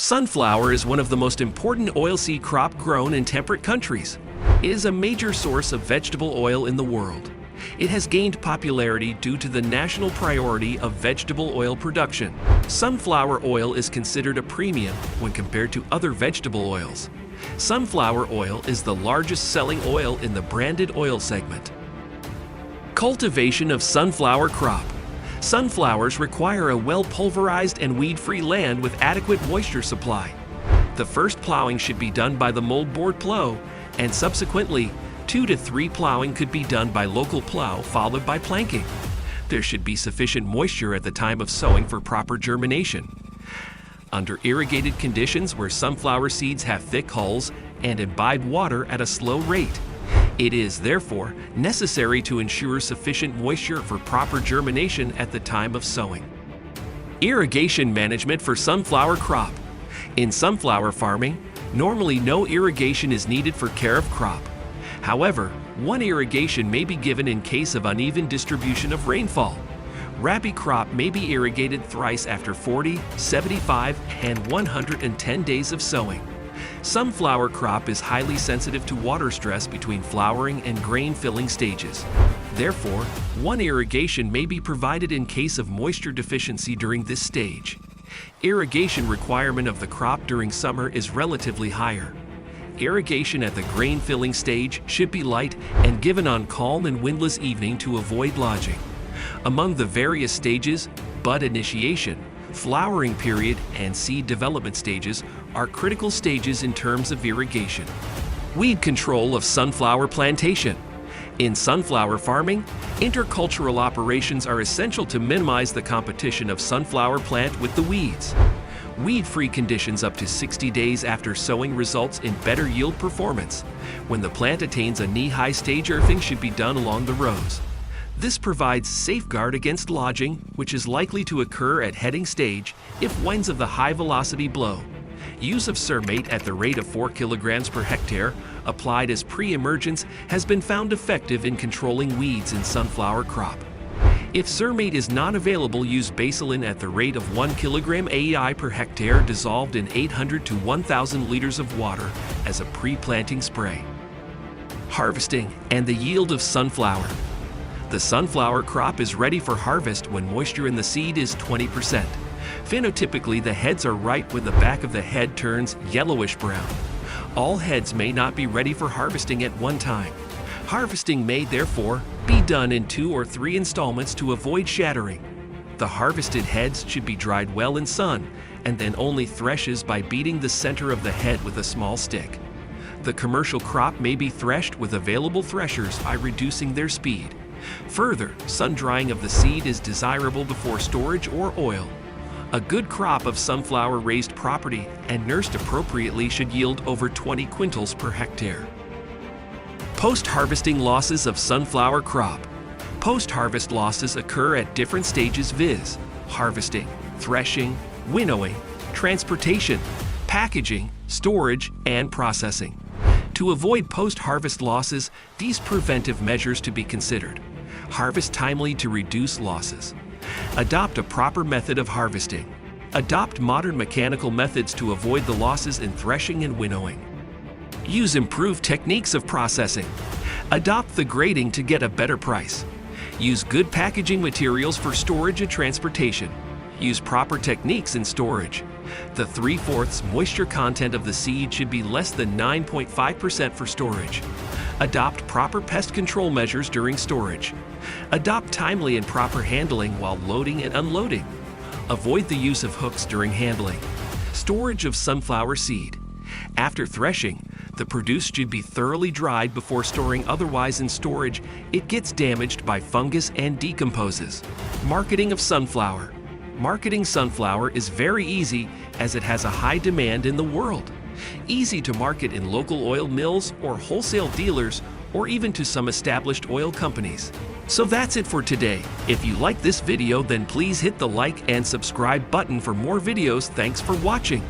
Sunflower is one of the most important oilseed crop grown in temperate countries. It is a major source of vegetable oil in the world. It has gained popularity due to the national priority of vegetable oil production. Sunflower oil is considered a premium when compared to other vegetable oils. Sunflower oil is the largest selling oil in the branded oil segment. Cultivation of sunflower crop. Sunflowers require a well-pulverized and weed-free land with adequate moisture supply. The first plowing should be done by the moldboard plow, and subsequently, 2 to 3 plowing could be done by local plow followed by planking. There should be sufficient moisture at the time of sowing for proper germination. Under irrigated conditions where sunflower seeds have thick hulls and imbibe water at a slow rate, it is, therefore, necessary to ensure sufficient moisture for proper germination at the time of sowing. Irrigation management for sunflower crop. In sunflower farming, normally no irrigation is needed for care of crop. However, one irrigation may be given in case of uneven distribution of rainfall. Rabi crop may be irrigated thrice after 40, 75, and 110 days of sowing. Sunflower crop is highly sensitive to water stress between flowering and grain filling stages. Therefore, one irrigation may be provided in case of moisture deficiency during this stage. Irrigation requirement of the crop during summer is relatively higher. Irrigation at the grain filling stage should be light and given on calm and windless evening to avoid lodging. Among the various stages, bud initiation, flowering period, and seed development stages are critical stages in terms of irrigation. Weed control of sunflower plantation. In sunflower farming, intercultural operations are essential to minimize the competition of sunflower plant with the weeds. Weed-free conditions up to 60 days after sowing results in better yield performance. When the plant attains a knee-high stage, earthing should be done along the rows. This provides safeguard against lodging, which is likely to occur at heading stage if winds of the high velocity blow. Use of Surmate at the rate of 4 kilograms per hectare, applied as pre-emergence, has been found effective in controlling weeds in sunflower crop. If Surmate is not available, use Basilin at the rate of 1 kilogram AEI per hectare dissolved in 800 to 1,000 liters of water as a pre-planting spray. Harvesting and the yield of sunflower. The sunflower crop is ready for harvest when moisture in the seed is 20%. Phenotypically, the heads are ripe when the back of the head turns yellowish-brown. All heads may not be ready for harvesting at one time. Harvesting may, therefore, be done in 2 or 3 installments to avoid shattering. The harvested heads should be dried well in sun, and then only threshes by beating the center of the head with a small stick. The commercial crop may be threshed with available threshers by reducing their speed. Further, sun-drying of the seed is desirable before storage or oil. A good crop of sunflower raised property and nursed appropriately should yield over 20 quintals per hectare. Post-harvesting losses of sunflower crop. Post-harvest losses occur at different stages, viz. harvesting, threshing, winnowing, transportation, packaging, storage, and processing. To avoid post-harvest losses, these preventive measures to be considered. Harvest timely to reduce losses. Adopt a proper method of harvesting. Adopt modern mechanical methods to avoid the losses in threshing and winnowing. Use improved techniques of processing. Adopt the grading to get a better price. Use good packaging materials for storage and transportation. Use proper techniques in storage. The 3/4 moisture content of the seed should be less than 9.5% for storage. Adopt proper pest control measures during storage. Adopt timely and proper handling while loading and unloading. Avoid the use of hooks during handling. Storage of sunflower seed. After threshing, the produce should be thoroughly dried before storing, otherwise in storage, it gets damaged by fungus and decomposes. Marketing of sunflower. Marketing sunflower is very easy as it has a high demand in the world. Easy to market in local oil mills or wholesale dealers, or even to some established oil companies. So that's it for today. If you like this video, then please hit the like and subscribe button for more videos. Thanks for watching.